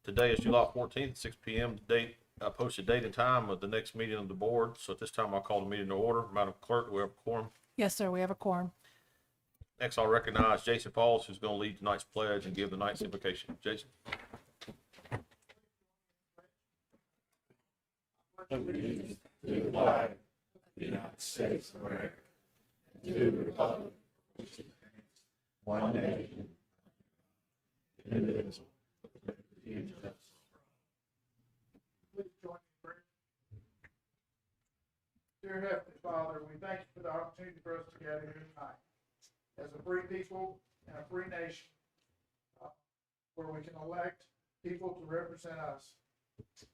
Today is July 14th, 6 p.m. The date, posted date and time of the next meeting of the board. So at this time, I'll call the meeting to order. Madam Clerk, do we have a quorum? Yes, sir, we have a quorum. Next, I'll recognize Jason Pauls, who's going to lead tonight's pledge and give the night's invocation. Jason? allegiance to the flag of the United States of America, and to the republic which stands one nation, indivisible, with liberty and justice for all. Please join me in prayer. Dear Heavenly Father, we thank you for the opportunity for us to gather here tonight as a free people and a free nation, where we can elect people to represent us.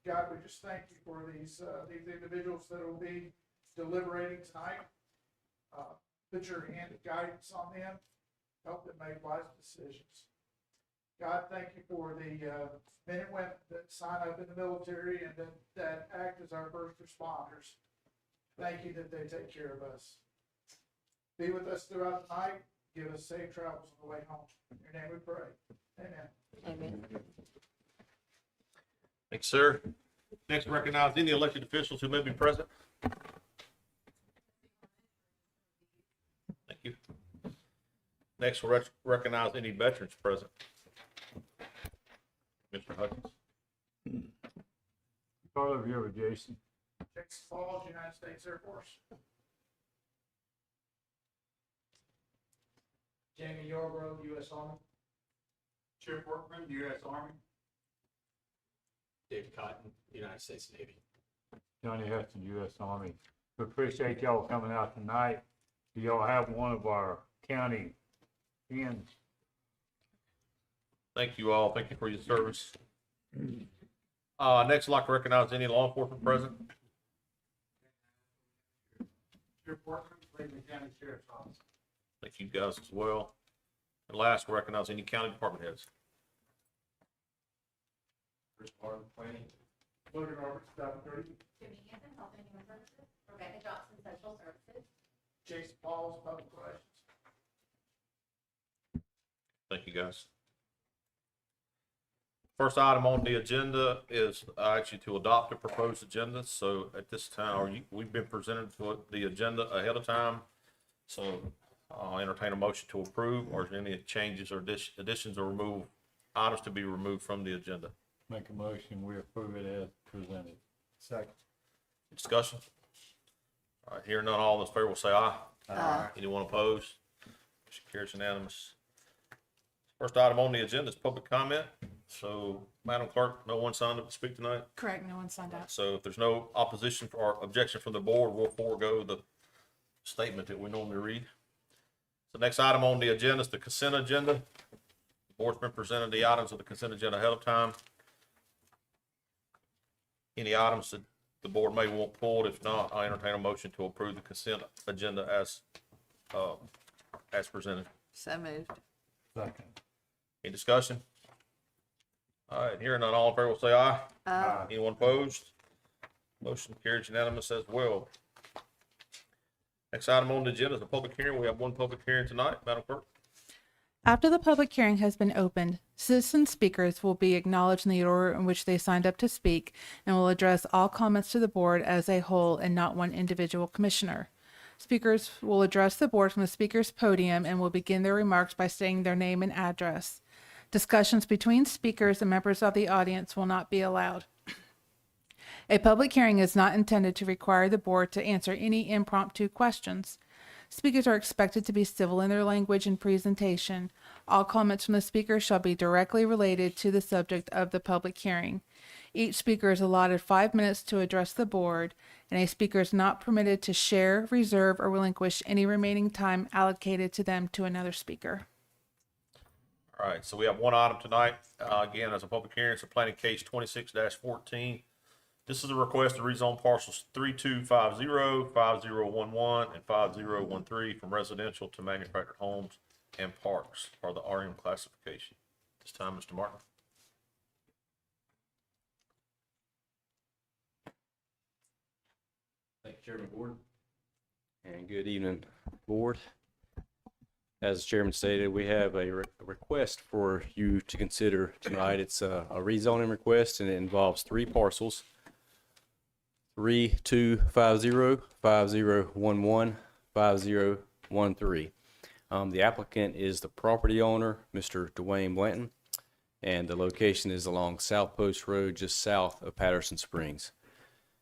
God, we just thank you for these individuals that will be deliberating tonight. Put your hand of guidance on them, help them make wise decisions. God, thank you for the men and women that sign up in the military and that act as our first responders. Thank you that they take care of us. Be with us throughout the night. Give us safe travels on the way home. In your name we pray. Amen. Amen. Thanks, sir. Next, recognize any elected officials who may be present. Thank you. Next, we'll recognize any veterans present. Mr. Hutchins. Start over here with Jason. Texas Falls, United States Air Force. Jamie Yarbrough, U.S. Army. Chip Workman, U.S. Army. David Cotton, United States Navy. Johnny Hudson, U.S. Army. We appreciate y'all coming out tonight. Do y'all have one of our county pins? Thank you all. Thank you for your service. Next, I'd like to recognize any law enforcement present. Chip Workman, Cleveland County Sheriff's Office. Thank you guys as well. And last, we'll recognize any county department heads. Chris Barton, Planning. Logan Roberts, Dalvin Green. Jimmy Hanson, Health and Human Services. Rebecca Johnson, Social Services. Jason Pauls, Public Relations. Thank you, guys. First item on the agenda is actually to adopt the proposed agenda. So at this time, we've been presented to the agenda ahead of time. So I'll entertain a motion to approve, or is there any changes or additions or remove items to be removed from the agenda? Make a motion, we approve it as presented. Second. Discussion? All right, hearing none, all those in favor will say aye. Aye. Anyone opposed? Motion carries unanimous. First item on the agenda is public comment. So, Madam Clerk, no one signed up to speak tonight. Correct, no one signed up. So if there's no opposition or objection from the board, we'll forego the statement that we normally read. The next item on the agenda is the consent agenda. The board's been presented the items of the consent agenda ahead of time. Any items that the board may want pulled? If not, I entertain a motion to approve the consent agenda as presented. So moved. Second. Any discussion? All right, hearing none, all in favor will say aye. Aye. Anyone opposed? Motion carries unanimous as well. Next item on the agenda is a public hearing. We have one public hearing tonight, Madam Clerk. After the public hearing has been opened, citizen speakers will be acknowledged in the order in which they signed up to speak and will address all comments to the board as a whole and not one individual commissioner. Speakers will address the board from the speaker's podium and will begin their remarks by stating their name and address. Discussions between speakers and members of the audience will not be allowed. A public hearing is not intended to require the board to answer any impromptu questions. Speakers are expected to be civil in their language and presentation. All comments from the speaker shall be directly related to the subject of the public hearing. Each speaker is allotted 5 minutes to address the board, and a speaker is not permitted to share, reserve, or relinquish any remaining time allocated to them to another speaker. All right, so we have one item tonight. Again, as a public hearing, it's a planning case 26-14. This is a request to rezone parcels 3250, 5011, and 5013 from residential to manufactured homes and parks for the RM classification. This time, Mr. Martin. Thank you, Chairman Board. And good evening, Board. As the chairman stated, we have a request for you to consider tonight. It's a rezoning request, and it involves 3 parcels: 3250, 5011, 5013. The applicant is the property owner, Mr. Dwayne Blanton, and the location is along South Post Road, just south of Patterson Springs.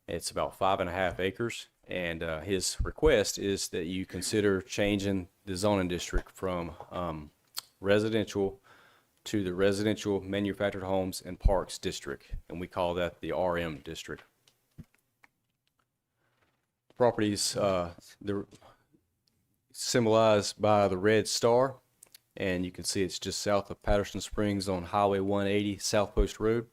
It's about 5.5 acres, and his request is that you consider changing the zoning district from residential to the Residential Manufactured Homes and Parks District, and we call that the RM district. Properties, they're symbolized by the red star, and you can see it's just south of Patterson Springs on Highway 180, South Post Road.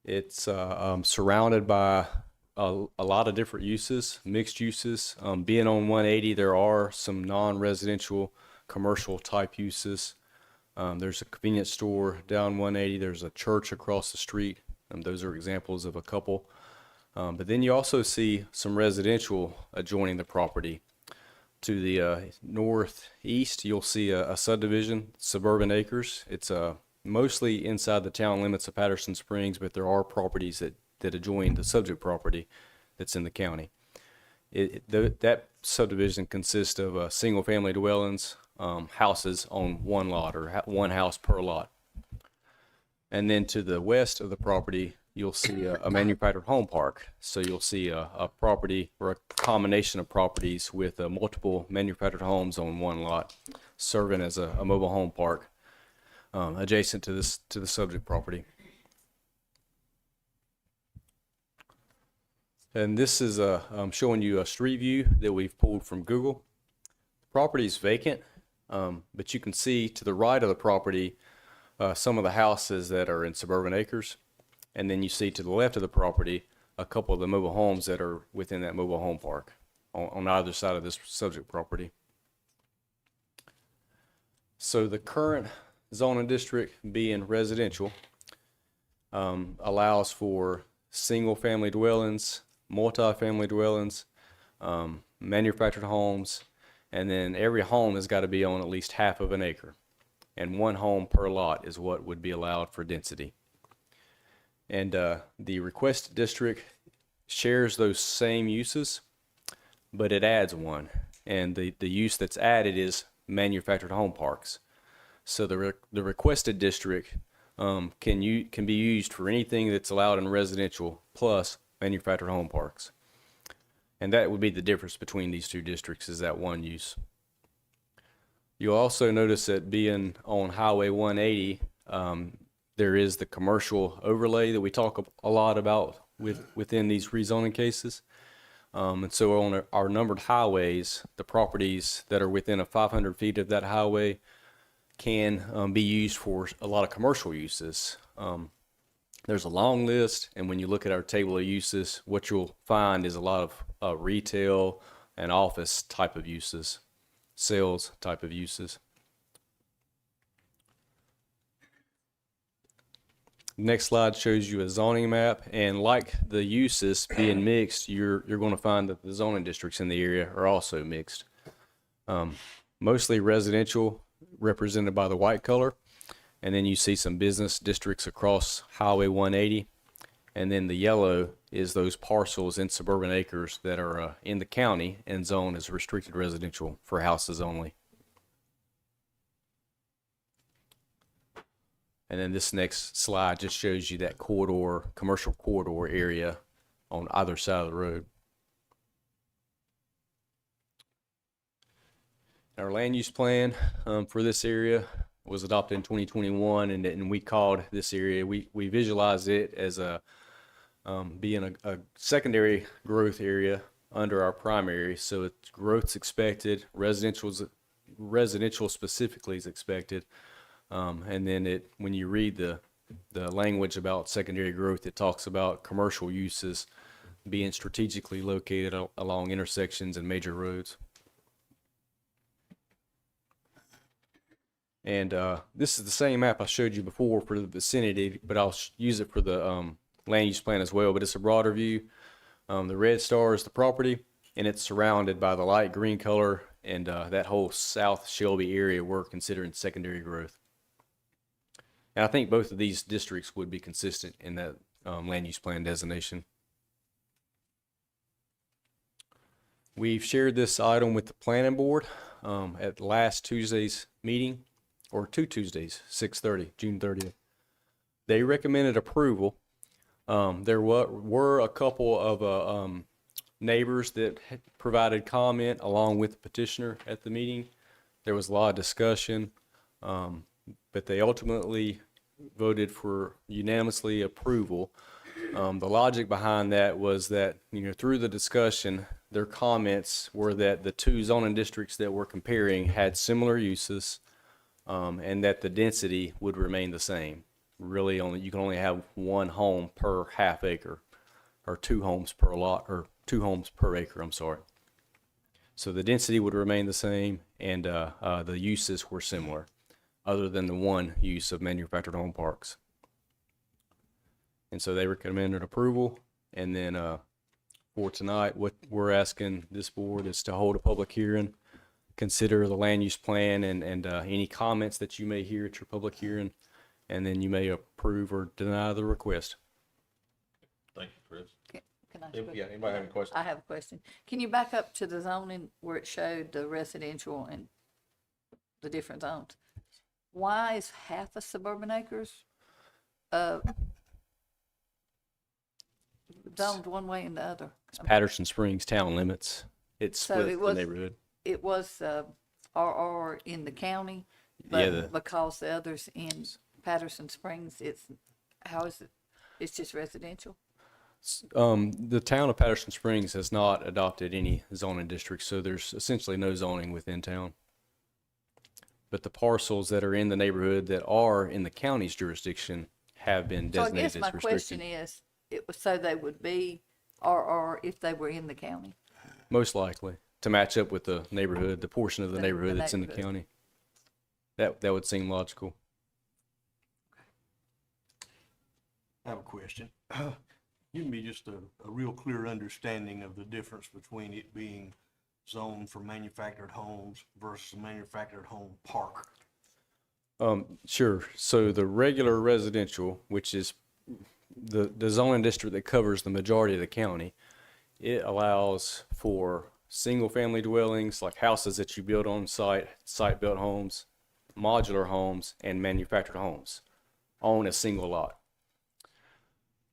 It's surrounded by a lot of different uses, mixed uses. Being on 180, there are some non-residential commercial type uses. There's a convenience store down 180. There's a church across the street. Those are examples of a couple. But then you also see some residential adjoining the property. To the northeast, you'll see a subdivision, Suburban Acres. It's mostly inside the town limits of Patterson Springs, but there are properties that adjoin the subject property that's in the county. That subdivision consists of single-family dwellings, houses on one lot, or one house per lot. And then to the west of the property, you'll see a manufactured home park. So you'll see a property or a combination of properties with multiple manufactured homes on one lot, serving as a mobile home park adjacent to the subject property. And this is showing you a street view that we've pulled from Google. The property is vacant, but you can see to the right of the property some of the houses that are in Suburban Acres. And then you see to the left of the property a couple of the mobile homes that are within that mobile home park on either side of this subject property. So the current zoning district, being residential, allows for single-family dwellings, multi-family dwellings, manufactured homes, and then every home has got to be on at least half of an acre. And 1 home per lot is what would be allowed for density. And the requested district shares those same uses, but it adds one. And the use that's added is manufactured home parks. So the requested district can be used for anything that's allowed in residential plus manufactured home parks. And that would be the difference between these 2 districts, is that one use. You'll also notice that being on Highway 180, there is the commercial overlay that we talk a lot about within these rezoning cases. And so on our numbered highways, the properties that are within 500 feet of that highway can be used for a lot of commercial uses. There's a long list, and when you look at our table of uses, what you'll find is a lot of retail and office type of uses, sales type of uses. Next slide shows you a zoning map, and like the uses being mixed, you're going to find that the zoning districts in the area are also mixed. Mostly residential, represented by the white color, and then you see some business districts across Highway 180, and then the yellow is those parcels in Suburban Acres that are in the county and zoned as restricted residential for houses only. And then this next slide just shows you that corridor, commercial corridor area on either side of the road. Our land use plan for this area was adopted in 2021, and we called this area, we visualized it as being a secondary growth area under our primary. So it's growth's expected, residential specifically is expected. And then when you read the language about secondary growth, it talks about commercial uses being strategically located along intersections and major roads. And this is the same map I showed you before for the vicinity, but I'll use it for the land use plan as well, but it's a broader view. The red star is the property, and it's surrounded by the light green color, and that whole South Shelby area we're considering secondary growth. And I think both of these districts would be consistent in that land use plan designation. We've shared this item with the planning board at last Tuesday's meeting, or 2 Tuesdays, 6:30, June 30th. They recommended approval. There were a couple of neighbors that had provided comment along with the petitioner at the meeting. There was a lot of discussion, but they ultimately voted for unanimously approval. The logic behind that was that, through the discussion, their comments were that the two zoning districts that we're comparing had similar uses, and that the density would remain the same. Really, you can only have one home per half acre, or 2 homes per lot, or 2 homes per acre, I'm sorry. So the density would remain the same, and the uses were similar, other than the one use of manufactured home parks. And so they recommended approval. And then for tonight, what we're asking this board is to hold a public hearing, consider the land use plan and any comments that you may hear at your public hearing, and then you may approve or deny the request. Thank you, Chris. Can I ask a Yeah, question? anybody have any questions? I have a question. Can you back up to the zoning where it showed the residential and the different zones? Why is half a suburban acres zoned one way and the other? It's Patterson Springs town limits. It So splits it the was- neighborhood. It was RR in the county, Yeah, but because the others in Patterson Springs, how is it? It's just residential? The town of Patterson Springs has not adopted any zoning districts, so there's essentially no zoning within town. But the parcels that are in the neighborhood that are in the county's jurisdiction have been So I designated guess as my question restricted. is, it was so they would be RR if they were in the county? Most likely, to match up with the neighborhood, the portion of the The neighborhood that's in the neighborhood. county. That would seem logical. I have a question. Give me just a real clear understanding of the difference between it being zoned for manufactured homes versus a manufactured home park. Sure. So the regular residential, which is the zoning district that covers the majority of the county, it allows for single-family dwellings, like houses that you build on site, site-built homes, modular homes, and manufactured homes on a single lot.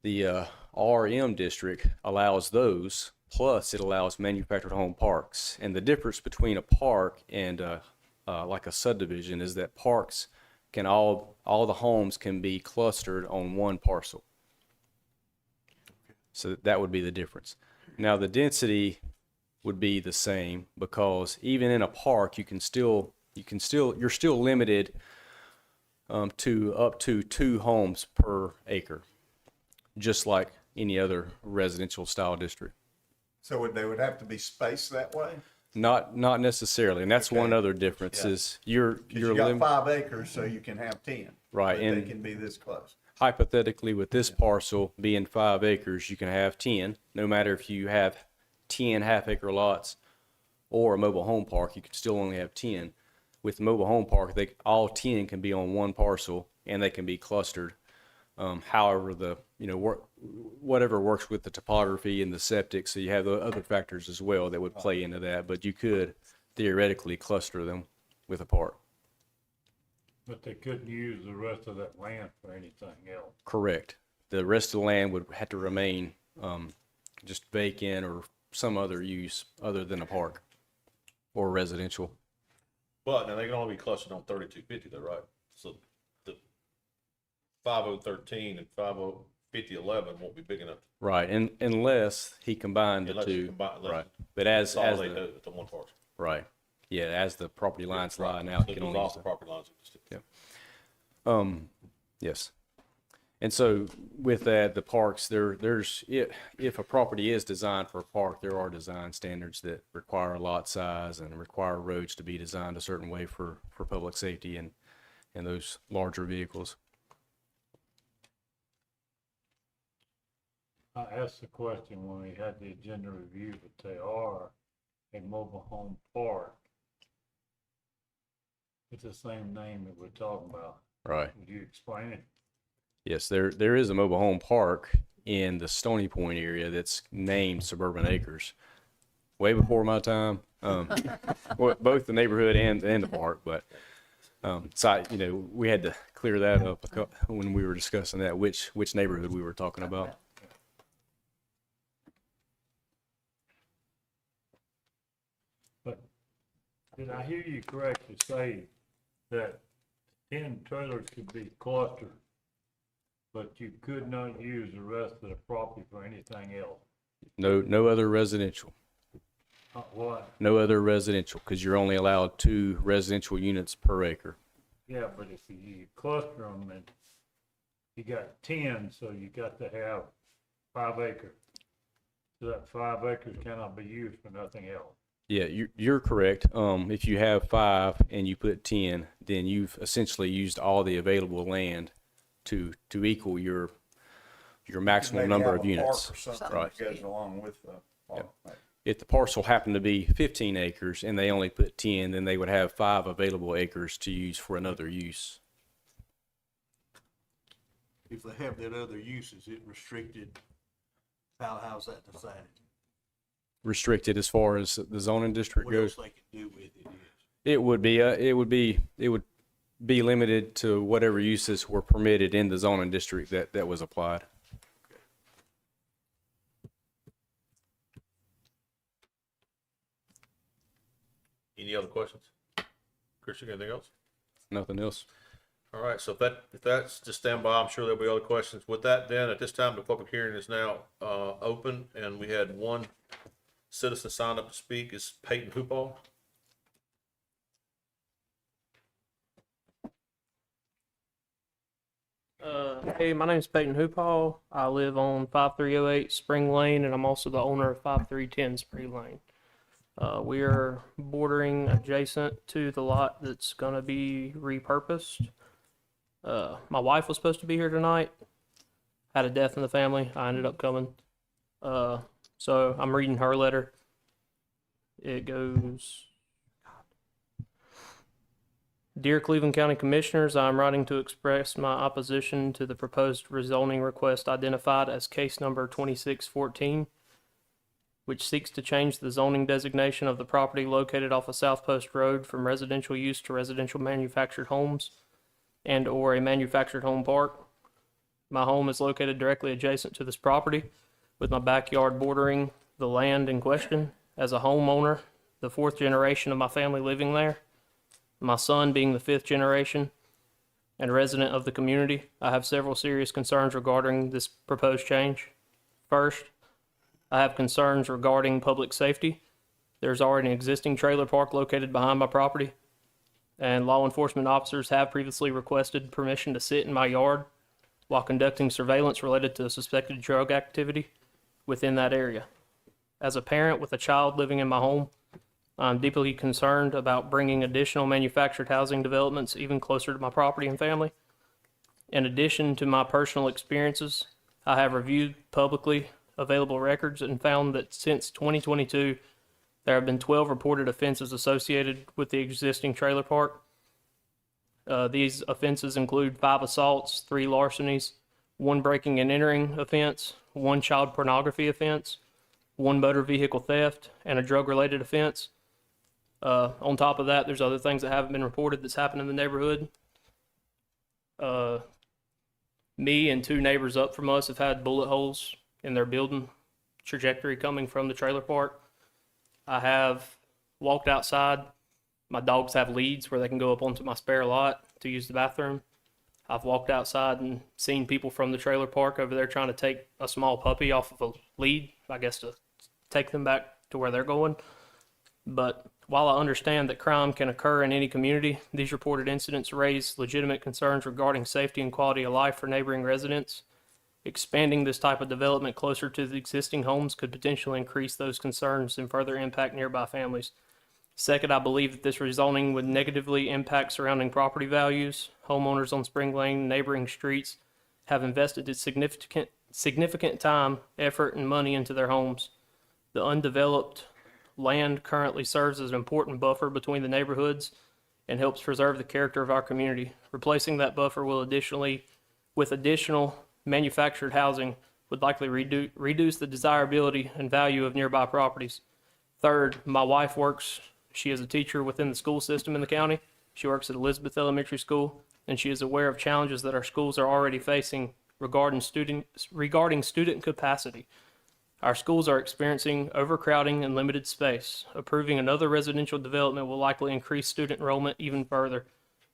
The RM district allows those, plus it allows manufactured home parks. And the difference between a park and like a subdivision is that parks can all the homes can be clustered on one parcel. So that would be the difference. Now the density would be the same, because even in a park you're still limited to up to 2 homes per acre, just like any other residential style district. So they would have to be spaced that way? Not necessarily, and that's Okay. one other difference Yeah. is you're 'Cause you got limited. 5 acres, so you can have 10. Right, But they and- can be this close. Hypothetically, with this parcel being 5 acres, you can have 10. No matter if you have 10 half-acre lots or a mobile home park, you can still only have 10. With the mobile home park, all 10 can be on one parcel, and they can be clustered. However, whatever works with the topography and the septic, so you have the other factors as well that would play into that, but you could theoretically cluster them with a park. But they couldn't use the rest of that land for anything else. Correct. The rest of the land would have to remain just vacant or some other use other than a park or residential. But now they can only be clustered on 3250 though, right? So the 5013 and 505011 won't be big enough Right, and unless he combined the unless you two. combine, unless Right, you but as consolidate the, those to one parcel. right, yeah, as the property lines lie Right. now, So he can those only off use the the- property lines. Yes. And so with that, the parks, if a property is designed for a park, there are design standards that require lot size and require roads to be designed a certain way for public safety and those larger vehicles. I asked the question when we had the agenda review, but they are a mobile home park. It's the same name that we're talking about. Right. Would you explain it? Yes, there is a mobile home park in the Stony Point area that's named Suburban Acres. Way before my time, well, both the neighborhood and the park, but we had to clear that up when we were discussing that, which neighborhood we were talking about. But did I hear you correctly say that 10 trailers could be clustered, but you could not use the rest of the property for anything else? No other residential. What? No other residential, because you're only allowed 2 residential units per acre. Yeah, but if you cluster them and you got 10, so you got to have 5 acres. So that 5 acres cannot be used for nothing else. Yeah, you're correct. If you have 5 and you put 10, then you've essentially used all the available land to equal your maximum Maybe number have of a park units. or something Right. that goes along with the park. If the parcel happened to be 15 acres and they only put 10, then they would have 5 available acres to use for another use. If they have that other use, is it restricted? How's that decided? Restricted as far as the zoning district What else goes. they can do with it is? It would be limited to whatever uses were permitted in the zoning district that was applied. Any other questions? Christian, anything else? Nothing else. All right, so if that's, just stand by, I'm sure there'll be other questions. With that then, at this time, the public hearing is now, open, and we had one citizen signed up to speak, is Peyton Hoopall. Hey, my name is Peyton Hoopall. I live on 5308 Spring Lane, and I'm also the owner of 5310 Spring Lane. We are bordering adjacent to the lot that's going to be repurposed. My wife was supposed to be here tonight. Had a death in the family. I ended up coming. So I'm reading her letter. It goes, Dear Cleveland County Commissioners, I am writing to express my opposition to the proposed rezoning request identified as case number 2614, which seeks to change the zoning designation of the property located off of South Post Road from residential use to residential manufactured homes and/or a manufactured home park. My home is located directly adjacent to this property, with my backyard bordering the land in question. As a homeowner, the 4th generation of my family living there, my son being the 5th generation and resident of the community, I have several serious concerns regarding this proposed change. First, I have concerns regarding public safety. There's already an existing trailer park located behind my property, and law enforcement officers have previously requested permission to sit in my yard while conducting surveillance related to suspected drug activity within that area. As a parent with a child living in my home, I'm deeply concerned about bringing additional manufactured housing developments even closer to my property and family. In addition to my personal experiences, I have reviewed publicly available records and found that since 2022, there have been 12 reported offenses associated with the existing trailer park. These offenses include 5 assaults, 3 larcenies, 1 breaking and entering offense, 1 child pornography offense, 1 motor vehicle theft, and a drug-related offense. On top of that, there's other things that haven't been reported that's happened in the neighborhood. Me and 2 neighbors up from us have had bullet holes in their building trajectory coming from the trailer park. I have walked outside. My dogs have leads where they can go up onto my spare lot to use the bathroom. I've walked outside and seen people from the trailer park over there trying to take a small puppy off of a lead, I guess, to take them back to where they're going. But while I understand that crime can occur in any community, these reported incidents raise legitimate concerns regarding safety and quality of life for neighboring residents. Expanding this type of development closer to the existing homes could potentially increase those concerns and further impact nearby families. Second, I believe that this rezoning would negatively impact surrounding property values. Homeowners on Spring Lane and neighboring streets have invested a significant significant time, effort, and money into their homes. The undeveloped land currently serves as an important buffer between the neighborhoods and helps preserve the character of our community. Replacing that buffer will with additional manufactured housing would likely reduce the desirability and value of nearby properties. Third, my wife she is a teacher within the school system in the county. She works at Elizabeth Elementary School, and she is aware of challenges that our schools are already facing regarding student capacity. Our schools are experiencing overcrowding and limited space. Approving another residential development will likely increase student enrollment even further,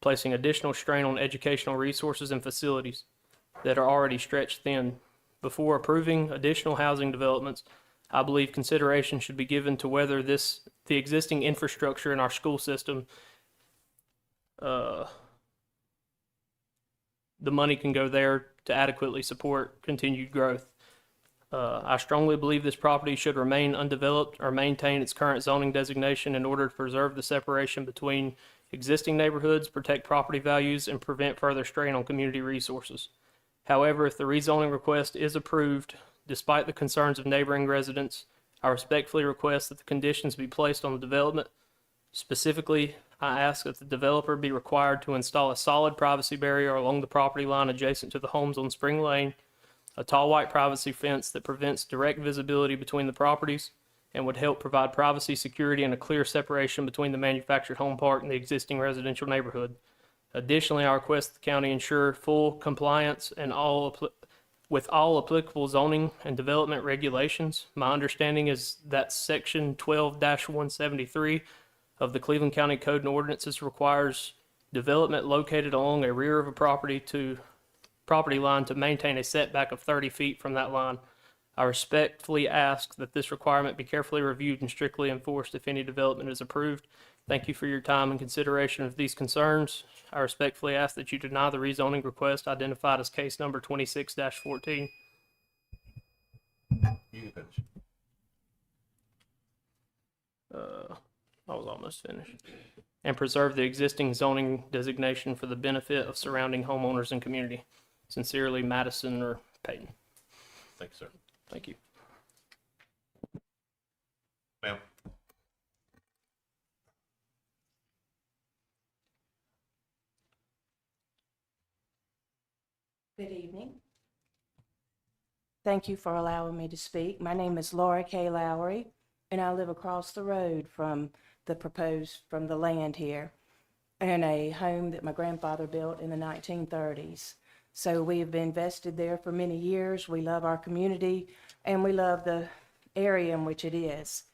placing additional strain on educational resources and facilities that are already stretched thin. Before approving additional housing developments, I believe consideration should be given to whether the existing infrastructure in our school system, the money can go there to adequately support continued growth. I strongly believe this property should remain undeveloped or maintain its current zoning designation in order to preserve the separation between existing neighborhoods, protect property values, and prevent further strain on community resources. However, if the rezoning request is approved, despite the concerns of neighboring residents, I respectfully request that the conditions be placed on the development. Specifically, I ask that the developer be required to install a solid privacy barrier along the property line adjacent to the homes on Spring Lane, a tall white privacy fence that prevents direct visibility between the properties and would help provide privacy, security, and a clear separation between the manufactured home park and the existing residential neighborhood. Additionally, I request the county ensure full compliance with all applicable zoning and development regulations. My understanding is that Section 12-173 of the Cleveland County Code and Ordinances requires development located along a rear of a property line to maintain a setback of 30 feet from that line. I respectfully ask that this requirement be carefully reviewed and strictly enforced if any development is approved. Thank you for your time and consideration of these concerns. I respectfully ask that you deny the rezoning request identified as case number 26-14. You can finish. I was almost finished. And preserve the existing zoning designation for the benefit of surrounding homeowners and community. Sincerely, Madison or Peyton. Thank you, sir. Thank you. Ma'am? Good evening. Thank you for allowing me to speak. My name is Laura K. Lowry, and I live across the road from the land here, in a home that my grandfather built in the 1930s. So we have been vested there for many years. We love our community, and we love the area in which it is.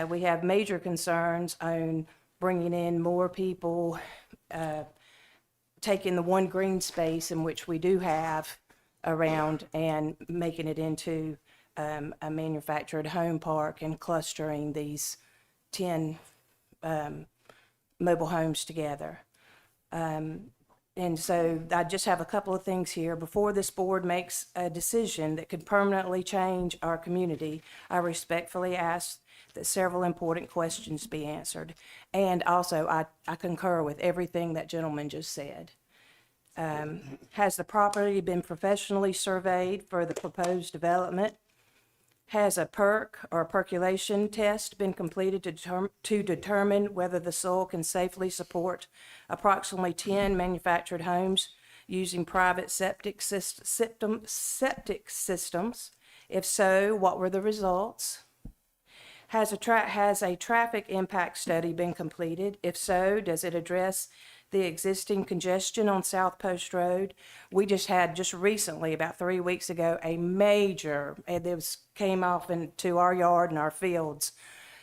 We have major concerns on bringing in more people, taking the one green space in which we do have around and making it into a manufactured home park and clustering these 10 mobile homes together. And so I just have a couple of things here. Before this board makes a decision that could permanently change our community, I respectfully ask that several important questions be answered. And also, I concur with everything that gentleman just said. Has the property been professionally surveyed for the proposed development? Has a perk or percolation test been completed to determine whether the soil can safely support approximately 10 manufactured homes using private septic systems? If so, what were the results? Has a traffic impact study been completed? If so, does it address the existing congestion on South Post Road? We just recently, about 3 weeks ago, a major, came off into our yard and our fields.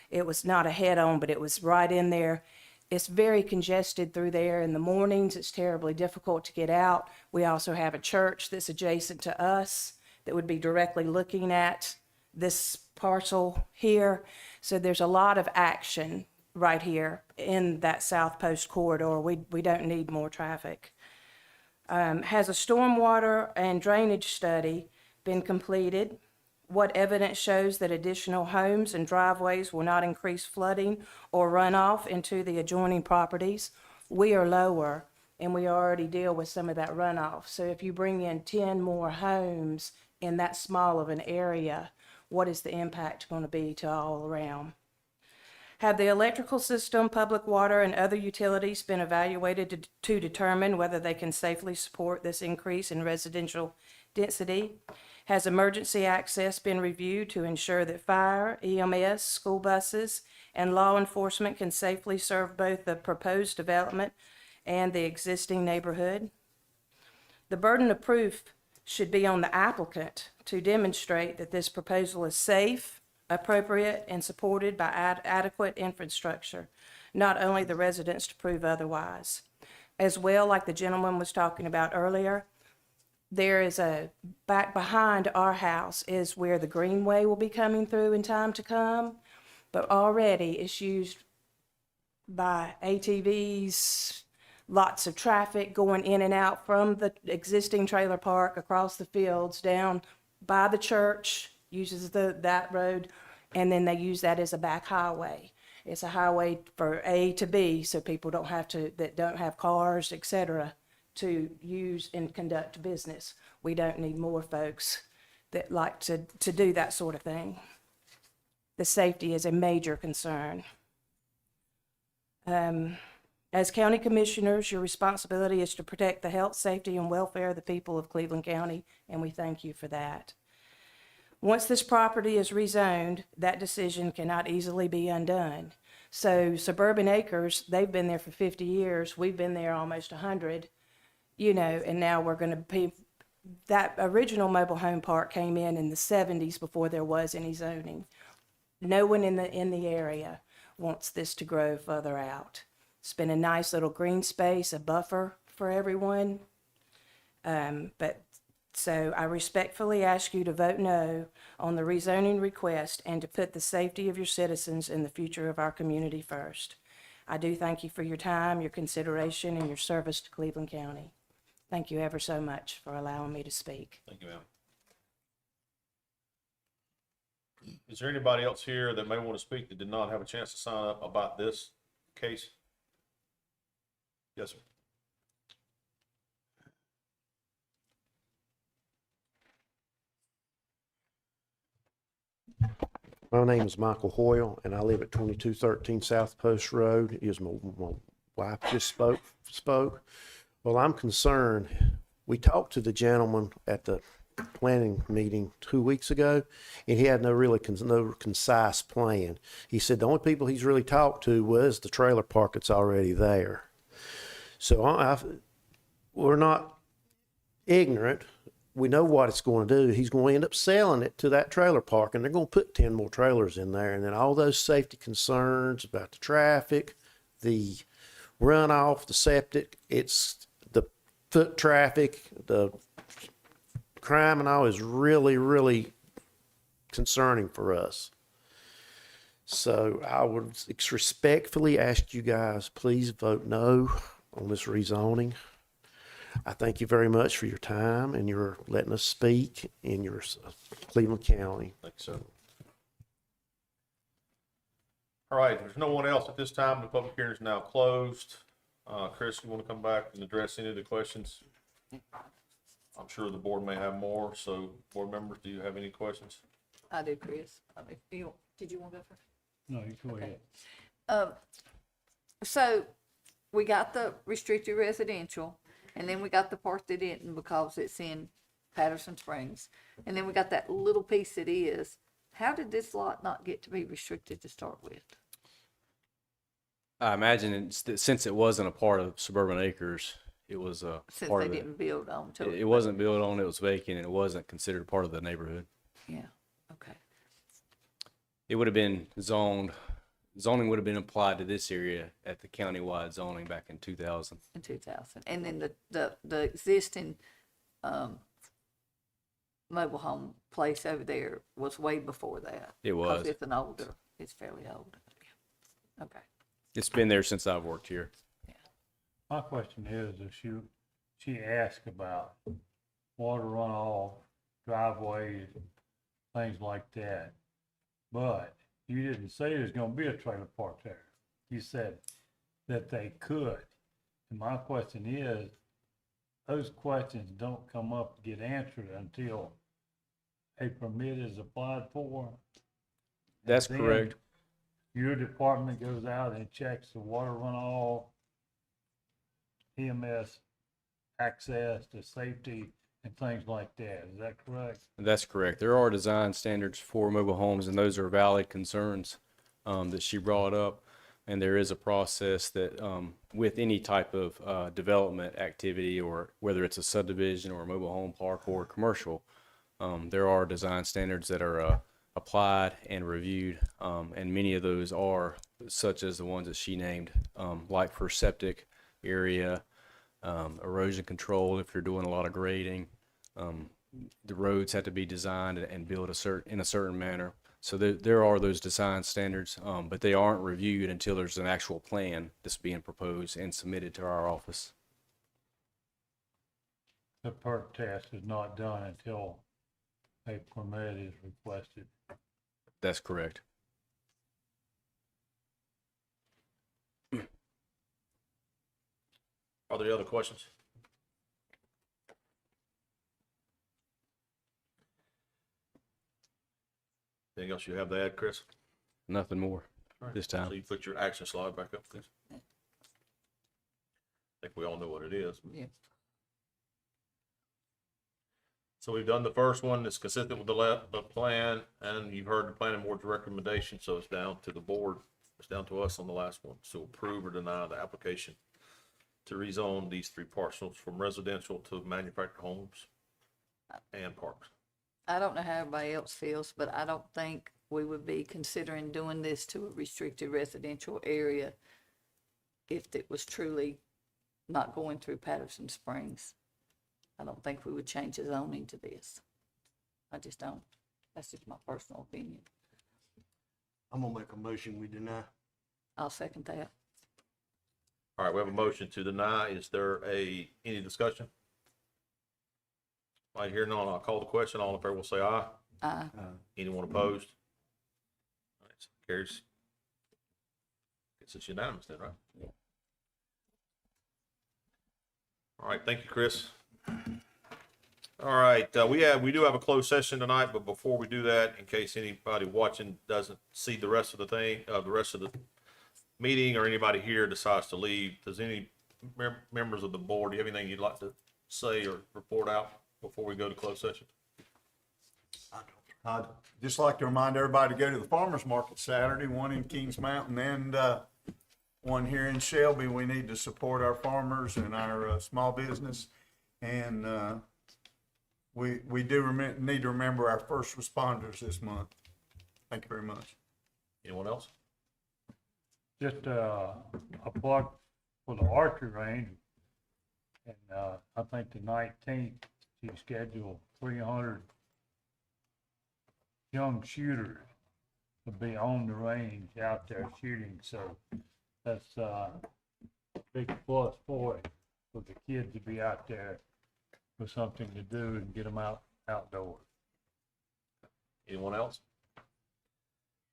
It was not a head-on, but it was right in there. It's very congested through there in the mornings. It's terribly difficult to get out. We also have a church that's adjacent to us that would be directly looking at this parcel here. So there's a lot of action right here in that South Post corridor. We don't need more traffic. Has a stormwater and drainage study been completed? What evidence shows that additional homes and driveways will not increase flooding or runoff into the adjoining properties? We are lower, and we already deal with some of that runoff. So if you bring in 10 more homes, in that small of an area, what is the impact going to be to all around? Have the electrical system, public water, and other utilities been evaluated to determine whether they can safely support this increase in residential density? Has emergency access been reviewed to ensure that fire, EMS, school buses, and law enforcement can safely serve both the proposed development and the existing neighborhood? The burden of proof should be on the applicant to demonstrate that this proposal is safe, appropriate, and supported by adequate infrastructure, not only the residents to prove otherwise. As well, like the gentleman was talking about earlier, there is back behind our house is where the greenway will be coming through in time to come, but already it's used by ATVs, lots of traffic going in and out from the existing trailer park across the fields down by the church, uses that road, and then they use that as a back highway. It's a highway for A to B, so people that don't have cars, et cetera, to use and conduct business. We don't need more folks that like to do that sort of thing. The safety is a major concern. As county commissioners, your responsibility is to protect the health, safety, and welfare of the people of Cleveland County, and we thank you for that. Once this property is rezoned, that decision cannot easily be undone. So Suburban Acres, they've been there for 50 years. We've been there almost 100, and now we're going to be, that original mobile home park came in the 70s before there was any zoning. No one in the area wants this to grow further out. It's been a nice little green space, a buffer for everyone. So I respectfully ask you to vote no on the rezoning request and to put the safety of your citizens and the future of our community first. I do thank you for your time, your consideration, and your service to Cleveland County. Thank you ever so much for allowing me to speak. Thank you, ma'am. Is there anybody else here that may want to speak that did not have a chance to sign up about this case? Yes, sir. My name is Michael Hoyle, and I live at 2213 South Post Road. My wife just spoke. Well, I'm concerned. We talked to the gentleman at the planning meeting 2 weeks ago, and he had no concise plan. He said the only people he's really talked to was the trailer park that's already there. So we're not ignorant. We know what it's going to do. He's going to end up selling it to that trailer park, and they're going to put 10 more trailers in there. And then all those safety concerns about the traffic, the runoff, the septic, it's the foot traffic, the crime and all is really, really concerning for us. So I would respectfully ask you guys, please vote no on this rezoning. I thank you very much for your time and your letting us speak in your Cleveland County. Thank you, sir. All right, there's no one else at this time. The public hearing is now closed. Chris, you want to come back and address any of the questions? I'm sure the board may have more, so board members, do you have any questions? I do, Chris. Did you want to go first? No, you go ahead. So we got the restricted residential, and then we got the part that didn't because it's in Patterson Springs. And then we got that little piece that is. How did this lot not get to be restricted to start with? I imagine since it wasn't a part of Suburban Acres, it was a Since part they of it. didn't build on to it. It wasn't built on, it was vacant, and it wasn't considered part of the neighborhood. Yeah, okay. It would have been zoning would have been applied to this area at the countywide zoning back in 2000. In 2000. And then the existing mobile home place over there was way before that. It was. Because it's fairly old. Yeah. Okay. It's been there since I've worked here. My question is, if she asked about water runoff, driveways, things like that, but you didn't say there's gonna be a trailer park there. You said that they could. And my question is, those questions don't come up to get answered until a permit is applied for. That's Then correct. Your department goes out and checks the water runoff, EMS access to safety and things like that. Is that correct? That's correct. There are design standards for mobile homes, and those are valid concerns that she brought up. And there is a process that, with any type of development activity, or whether it's a subdivision or a mobile home park or commercial, there are design standards that are applied and reviewed, and many of those are such as the ones that she named, like for septic area, erosion control if you're doing a lot of grading. The roads have to be designed and built in a certain manner. So there are those design standards, but they aren't reviewed until there's an actual plan that's being proposed and submitted to our office. The perk test is not done until a permit is requested. That's correct. Are there other questions? Anything else you have to add, Chris? Nothing more All right. this time. So you put your action slide back up, please. I think we all know what it is. Yeah. So we've done the first one. It's consistent with the plan, and you've heard the planning board's recommendation, so it's down to the board. It's down to us on the last one. So approve or deny the application to rezone these 3 parcels from residential to manufactured homes and parks. I don't know how everybody else feels, but I don't think we would be considering doing this to a restricted residential area if it was truly not going through Patterson Springs. I don't think we would change the zoning to this. I just don't. That's just my personal opinion. I'm gonna make a motion, we deny. I'll second that. All right, we have a motion to deny. Is there any discussion? Right here, none. I'll call the question. All in favor will say aye. Aye. Anyone opposed? All right, so carries. Guess it's unanimous then, right? Yeah. All right, thank you, Chris. All right, we do have a closed session tonight, but before we do that, in case anybody watching doesn't see the rest of the rest of the meeting, or anybody here decides to leave, does any members of the board, do you have anything you'd like to say or report out before we go to closed session? I'd just like to remind everybody to go to the farmer's market Saturday, one in Kings Mountain and one here in Shelby. We need to support our farmers and our small business. And we do need to remember our first responders this month. Thank you very much. Anyone else? Just a plug for the archery range. And I think the 19th, she scheduled 300 young shooters to be on the range out there shooting. So that's a big plus for it, for the kids to be out there with something to do and get them outdoors. Anyone else?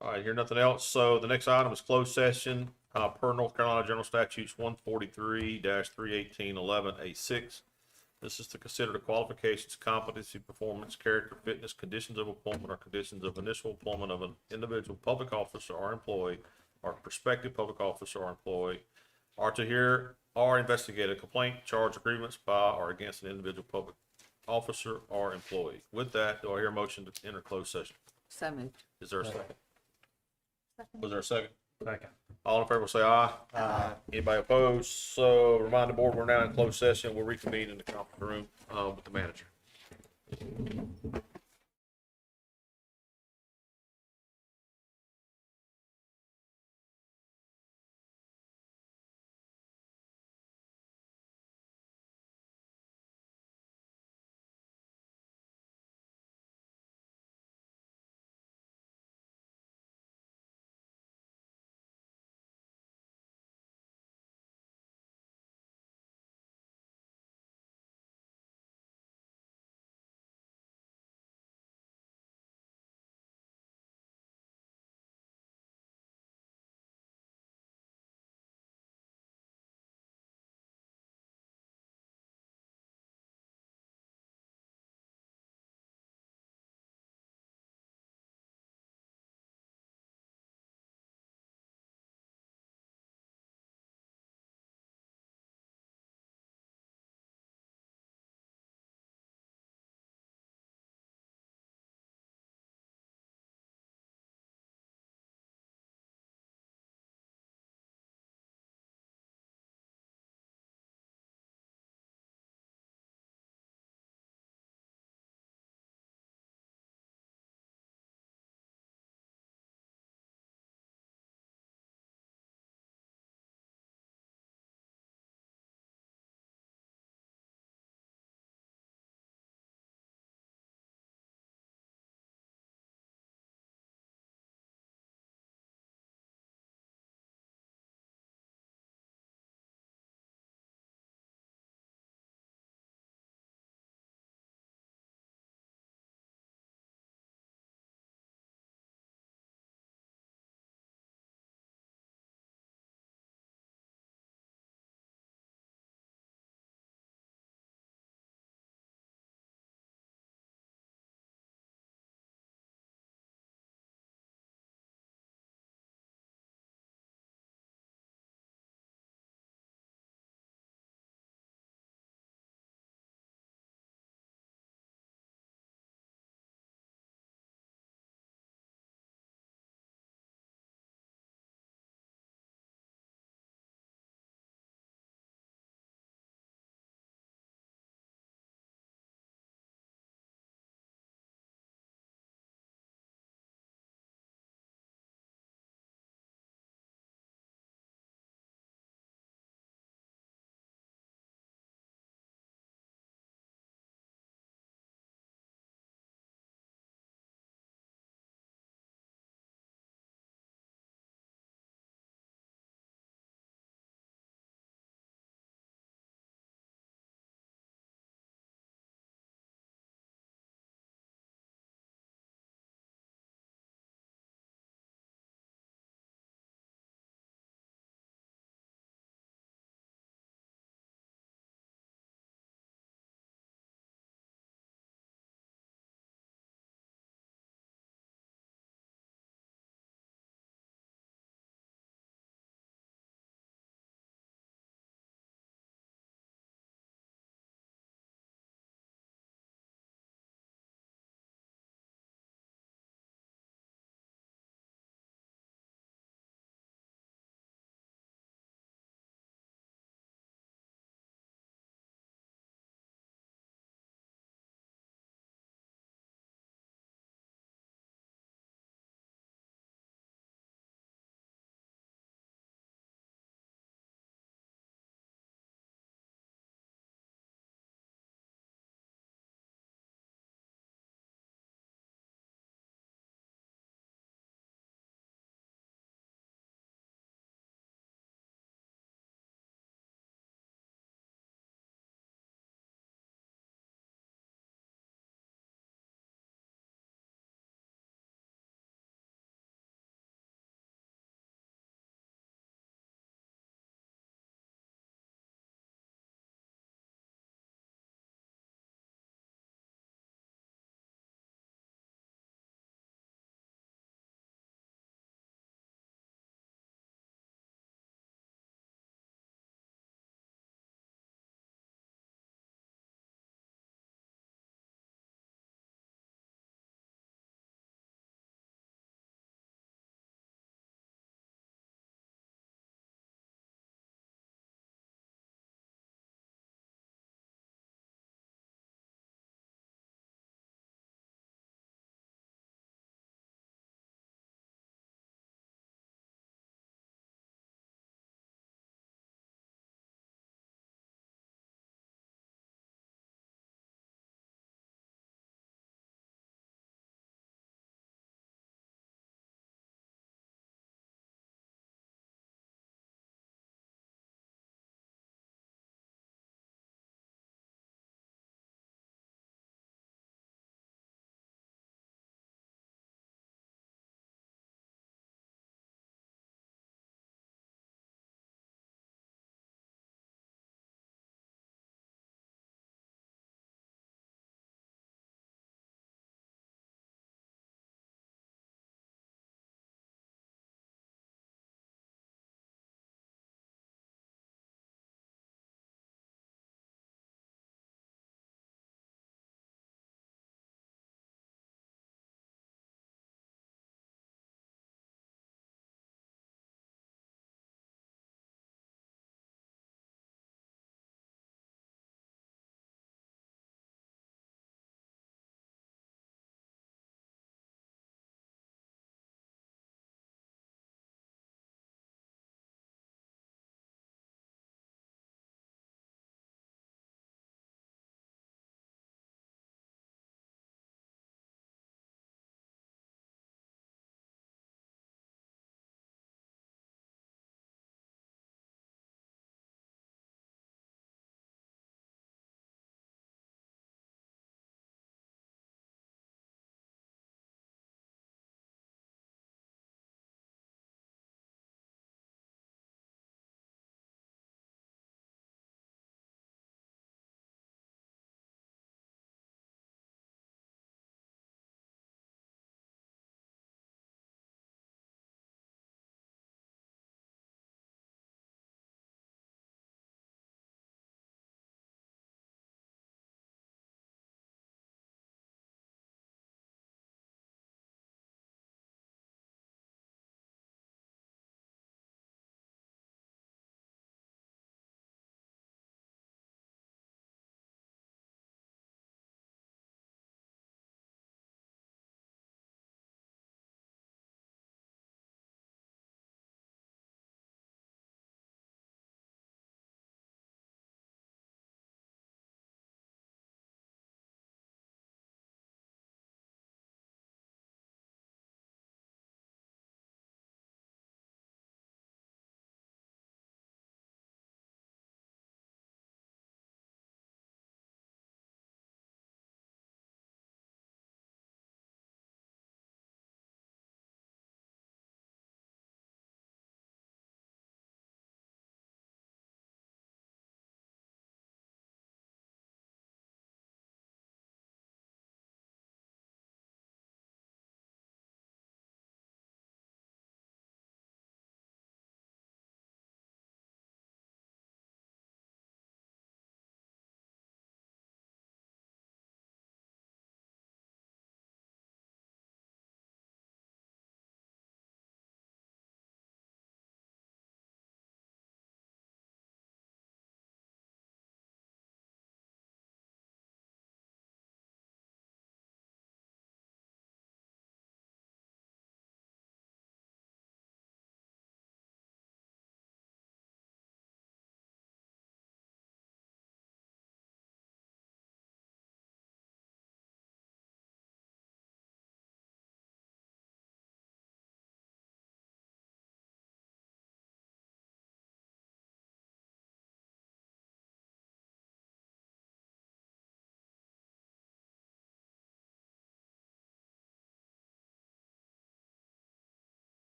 All right, hear nothing else. So the next item is closed session, per North Carolina General Statutes 143-318-11A6. This is to consider the qualifications, competency, performance, character, fitness, conditions of appointment, or conditions of initial employment of an individual public officer or employee, or prospective public officer or employee, or to hear or investigate a complaint, charge, or grievance by or against an individual public officer or employee. With that, do I hear a motion to enter closed session? So moved. Is there a second? Was there a second? Second. All in favor say aye. Aye. Anybody opposed? So remind the board, we're now in closed session. We'll reconvene in the conference room, with the manager.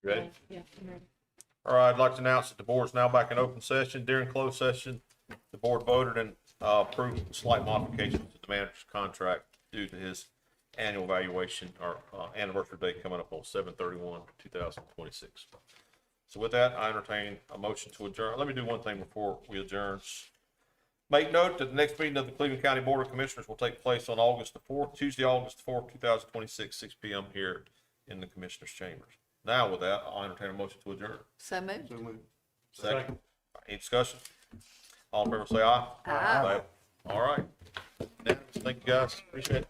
Ready? All right, I'd like to announce that the board's now back in open session. During closed session, the board voted and approved slight modifications to the manager's contract due to his annual evaluation or anniversary date coming up on 7/31/2026. So with that, I entertain a motion to adjourn. Let me do one thing before we adjourn. Make note that the next meeting of the Cleveland County Board of Commissioners will take place on August the 4th, Tuesday, August the 4th, 2026, 6 p.m. here in the Commissioners' Chambers. Now with that, I'll entertain a motion to adjourn. So moved. So moved. Second. Any discussion? All in favor say aye. Aye. All right. Thank you, guys. Appreciate it.